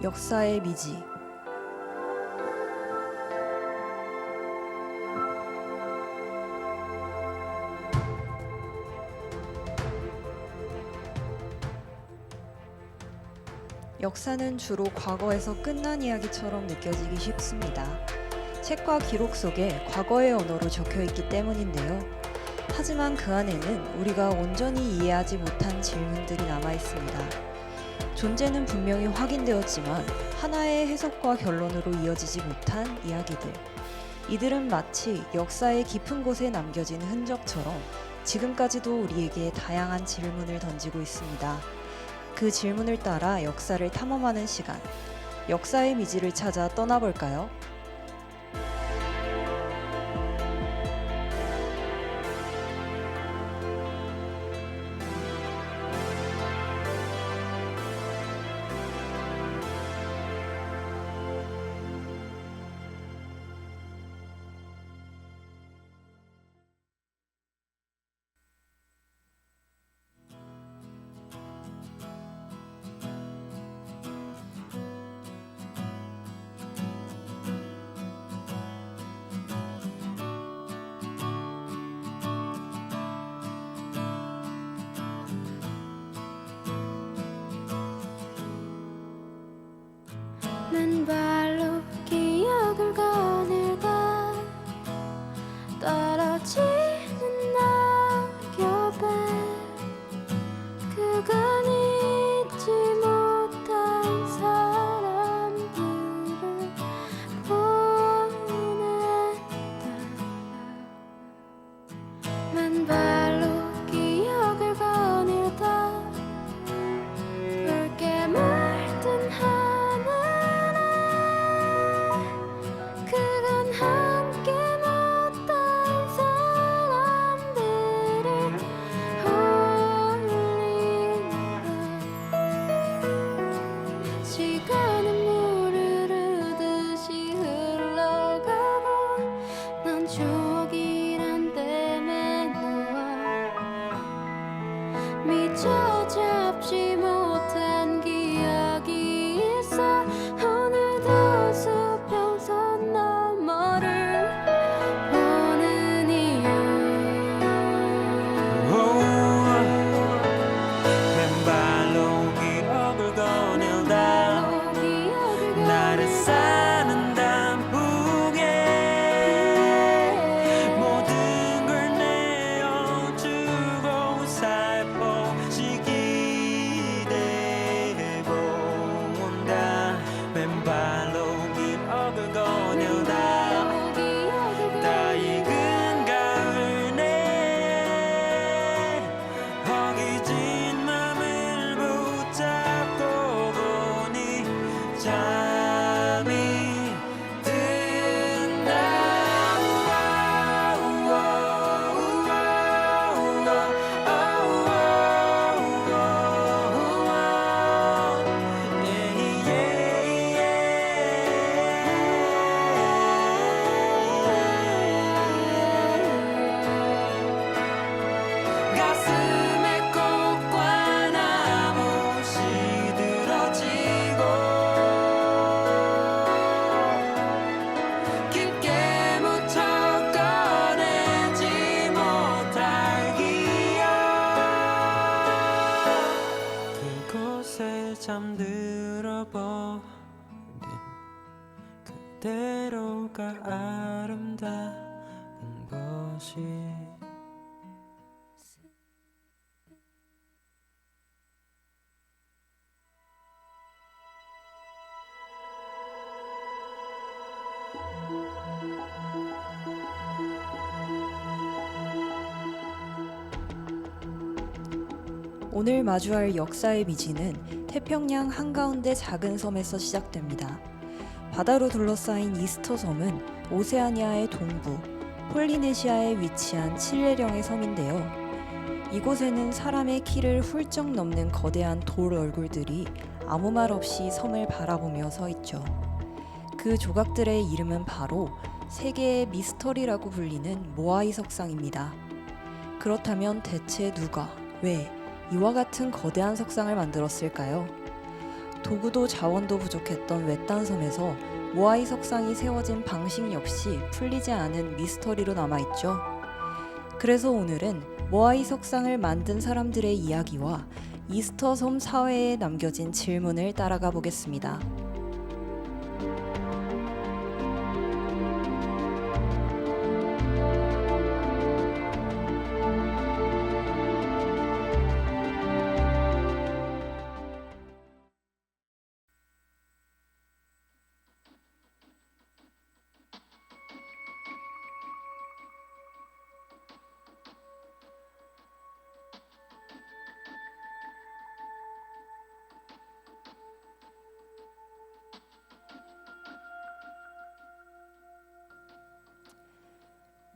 역사의 미지. 역사는 주로 과거에서 끝난 이야기처럼 느껴지기 쉽습니다. 책과 기록 속에 과거의 언어로 적혀 있기 때문인데요. 하지만 그 안에는 우리가 온전히 이해하지 못한 질문들이 남아 있습니다. 존재는 분명히 확인되었지만 하나의 해석과 결론으로 이어지지 못한 이야기들. 이들은 마치 역사의 깊은 곳에 남겨진 흔적처럼 지금까지도 우리에게 다양한 질문을 던지고 있습니다. 그 질문을 따라 역사를 탐험하는 시간, 역사의 미지를 찾아 떠나볼까요? 맨발로 기억을 거닐다 떨어지는 낙엽에 그간 잊지 못한 사람들을 보냈다. 맨발로 기억을 거닐다 붉게 물든 그간 함께 못한 사람들을 홀린다. 시간은 물을 흐르듯이 흘러가고 난 추억이란 댐에 누워 미처 잡지 못한 기억이 있어. 오늘도 수평선 너머를 보는 이유. 맨발로 기억을 거닐다 나를 사는 단풍에 모든 걸 내어주고 살포시 기대고 온다. 맨발로 기억을 거닐다 다 익은 가을 내 허기진 맘을 붙잡고 보니 잠이 든다. 가슴에 꽃과 나무 시들어지고 깊게 묻혀 꺼내지 못할 기억 그곳에 잠들어 버린 그대로가 아름다운 것이 오늘 마주할 역사의 미지는 태평양 한가운데 작은 섬에서 시작됩니다. 바다로 둘러싸인 이스터 섬은 오세아니아의 동부, 폴리네시아에 위치한 칠레령의 섬인데요. 이곳에는 사람의 키를 훌쩍 넘는 거대한 돌 얼굴들이 아무 말 없이 섬을 바라보며 서 있죠. 그 조각들의 이름은 바로 세계의 미스터리라고 불리는 모아이 석상입니다. 그렇다면 대체 누가, 왜 이와 같은 거대한 석상을 만들었을까요? 도구도 자원도 부족했던 외딴 섬에서 모아이 석상이 세워진 방식 역시 풀리지 않은 미스터리로 남아있죠. 그래서 오늘은 모아이 석상을 만든 사람들의 이야기와 이스터 섬 사회에 남겨진 질문을 따라가 보겠습니다.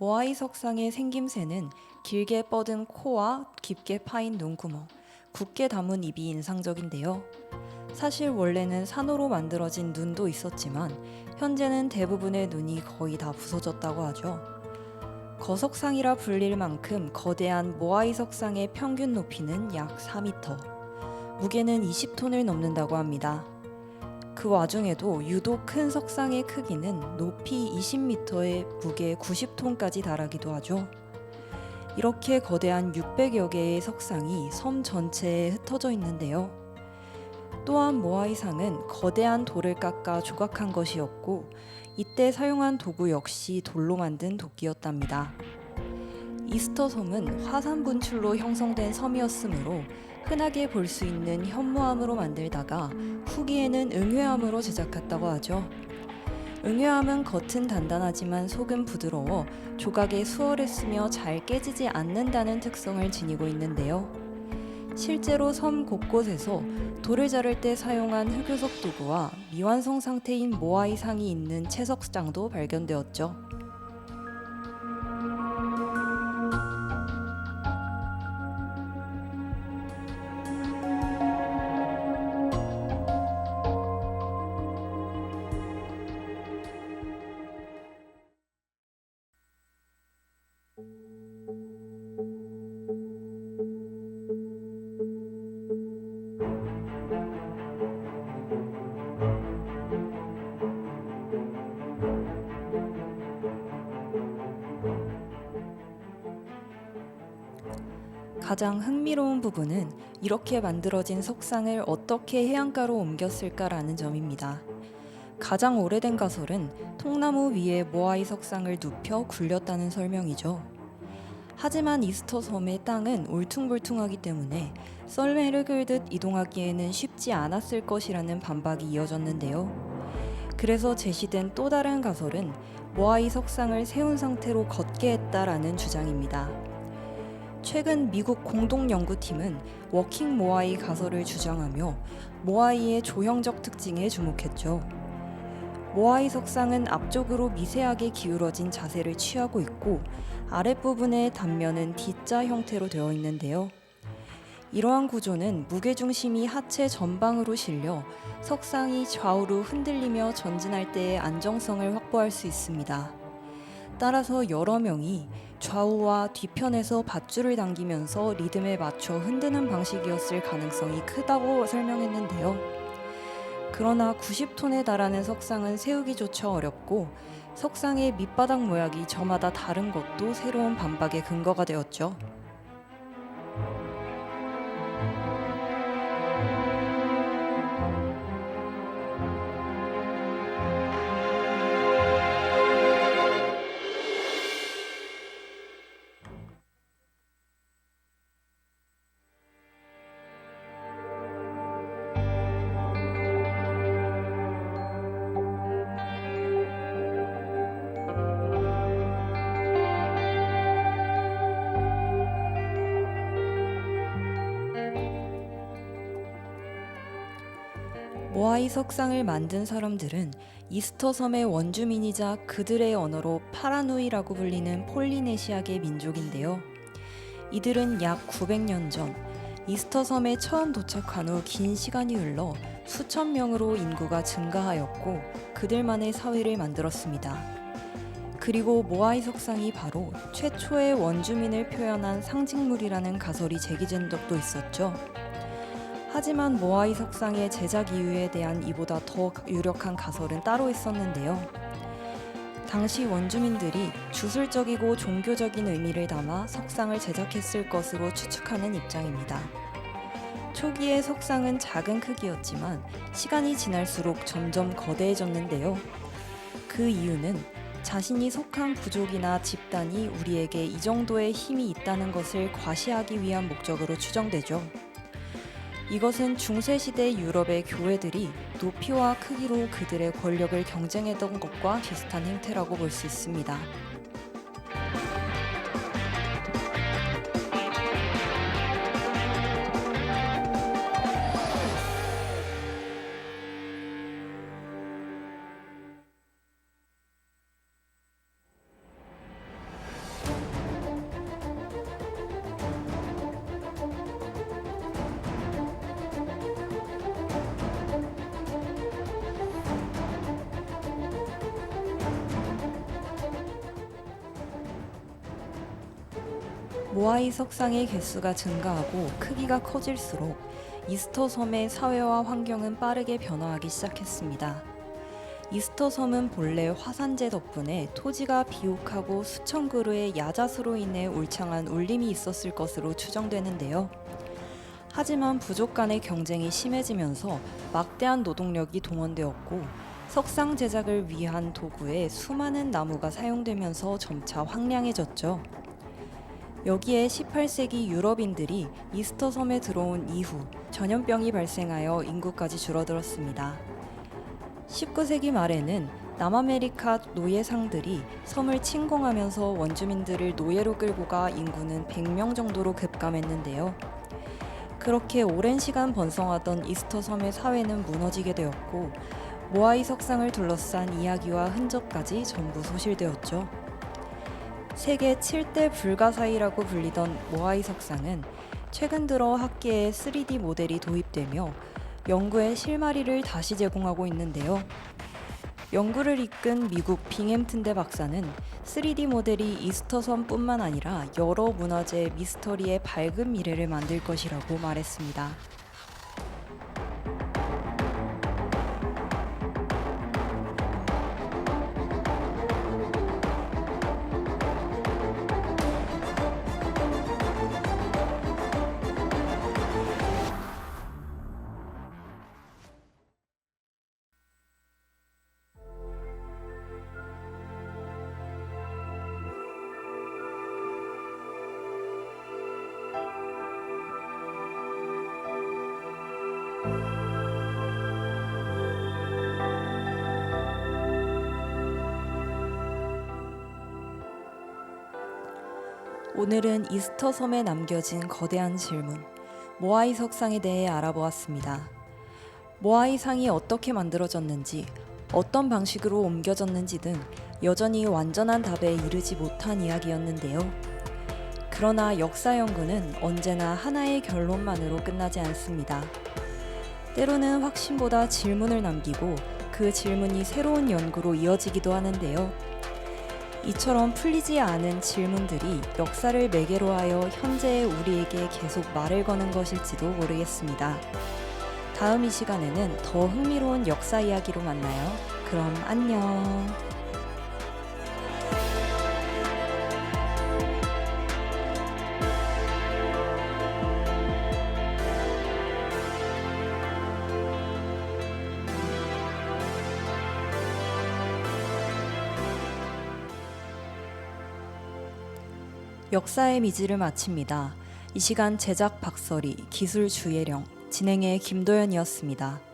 모아이 석상의 생김새는 길게 뻗은 코와 깊게 파인 눈구멍, 굳게 담은 입이 인상적인데요. 사실 원래는 산호로 만들어진 눈도 있었지만 현재는 대부분의 눈이 거의 다 부서졌다고 하죠. 거석상이라 불릴 만큼 거대한 모아이 석상의 평균 높이는 약 4m, 무게는 20톤을 넘는다고 합니다. 그 와중에도 유독 큰 석상의 크기는 높이 20m에 무게 90톤까지 달하기도 하죠. 이렇게 거대한 600여 개의 석상이 섬 전체에 흩어져 있는데요. 또한 모아이상은 거대한 돌을 깎아 조각한 것이었고 이때 사용한 도구 역시 돌로 만든 도끼였답니다. 이스터 섬은 화산 분출로 형성된 섬이었으므로 흔하게 볼 수 있는 현무암으로 만들다가 후기에는 응회암으로 제작했다고 하죠. 응회암은 겉은 단단하지만 속은 부드러워 조각에 수월했으며 잘 깨지지 않는다는 특성을 지니고 있는데요. 실제로 섬 곳곳에서 돌을 자를 때 사용한 흑요석 도구와 미완성 상태인 모아이상이 있는 채석장도 발견되었죠. 가장 흥미로운 부분은 이렇게 만들어진 석상을 어떻게 해안가로 옮겼을까라는 점입니다. 가장 오래된 가설은 통나무 위에 모아이 석상을 눕혀 굴렸다는 설명이죠. 하지만 이스터 섬의 땅은 울퉁불퉁하기 때문에 썰매를 끌듯 이동하기에는 쉽지 않았을 것이라는 반박이 이어졌는데요. 그래서 제시된 또 다른 가설은 모아이 석상을 세운 상태로 걷게 했다라는 주장입니다. 최근 미국 공동연구팀은 워킹 모아이 가설을 주장하며 모아이의 조형적 특징에 주목했죠. 모아이 석상은 앞쪽으로 미세하게 기울어진 자세를 취하고 있고 아랫부분의 단면은 D자 형태로 되어 있는데요. 이러한 구조는 무게중심이 하체 전방으로 실려 석상이 좌우로 흔들리며 전진할 때의 안정성을 확보할 수 있습니다. 따라서 여러 명이 좌우와 뒤편에서 밧줄을 당기면서 리듬에 맞춰 흔드는 방식이었을 가능성이 크다고 설명했는데요. 그러나 90톤에 달하는 석상은 세우기조차 어렵고 석상의 밑바닥 모양이 저마다 다른 것도 새로운 반박의 근거가 되었죠. 모아이 석상을 만든 사람들은 이스터 섬의 원주민이자 그들의 언어로 파라누이라고 불리는 폴리네시아계 민족인데요. 이들은 약 900년 전 이스터 섬에 처음 도착한 후 긴 시간이 흘러 수천 명으로 인구가 증가하였고 그들만의 사회를 만들었습니다. 그리고 모아이 석상이 바로 최초의 원주민을 표현한 상징물이라는 가설이 제기된 적도 있었죠. 하지만 모아이 석상의 제작 이유에 대한 이보다 더 유력한 가설은 따로 있었는데요. 당시 원주민들이 주술적이고 종교적인 의미를 담아 석상을 제작했을 것으로 추측하는 입장입니다. 초기의 석상은 작은 크기였지만 시간이 지날수록 점점 거대해졌는데요. 그 이유는 자신이 속한 부족이나 집단이 우리에게 이 정도의 힘이 있다는 것을 과시하기 위한 목적으로 추정되죠. 이것은 중세시대 유럽의 교회들이 높이와 크기로 그들의 권력을 경쟁했던 것과 비슷한 행태라고 볼 수 있습니다. 모아이 석상의 개수가 증가하고 크기가 커질수록 이스터 섬의 사회와 환경은 빠르게 변화하기 시작했습니다. 이스터 섬은 본래 화산재 덕분에 토지가 비옥하고 수천 그루의 야자수로 인해 울창한 울림이 있었을 것으로 추정되는데요. 하지만 부족 간의 경쟁이 심해지면서 막대한 노동력이 동원되었고 석상 제작을 위한 도구에 수많은 나무가 사용되면서 점차 황량해졌죠. 여기에 18세기 유럽인들이 이스터 섬에 들어온 이후 전염병이 발생하여 인구까지 줄어들었습니다. 19세기 말에는 남아메리카 노예상들이 섬을 침공하면서 원주민들을 노예로 끌고 가 인구는 100명 정도로 급감했는데요. 그렇게 오랜 시간 번성하던 이스터 섬의 사회는 무너지게 되었고 모아이 석상을 둘러싼 이야기와 흔적까지 전부 소실되었죠. 세계 7대 불가사의라고 불리던 모아이 석상은 최근 들어 학계에 3D 모델이 도입되며 연구의 실마리를 다시 제공하고 있는데요. 연구를 이끈 미국 빙햄튼대 박사는 3D 모델이 이스터 섬뿐만 아니라 여러 문화재 미스터리의 밝은 미래를 만들 것이라고 말했습니다. 오늘은 이스터 섬에 남겨진 거대한 질문, 모아이 석상에 대해 알아보았습니다. 모아이 상이 어떻게 만들어졌는지, 어떤 방식으로 옮겨졌는지 등 여전히 완전한 답에 이르지 못한 이야기였는데요. 그러나 역사 연구는 언제나 하나의 결론만으로 끝나지 않습니다. 때로는 확신보다 질문을 남기고 그 질문이 새로운 연구로 이어지기도 하는데요. 이처럼 풀리지 않은 질문들이 역사를 매개로 하여 현재의 우리에게 계속 말을 거는 것일지도 모르겠습니다. 다음 이 시간에는 더 흥미로운 역사 이야기로 만나요. 그럼 안녕. 역사의 미지를 마칩니다. 이 시간 제작 박설이, 기술 주예령, 진행의 김도연이었습니다.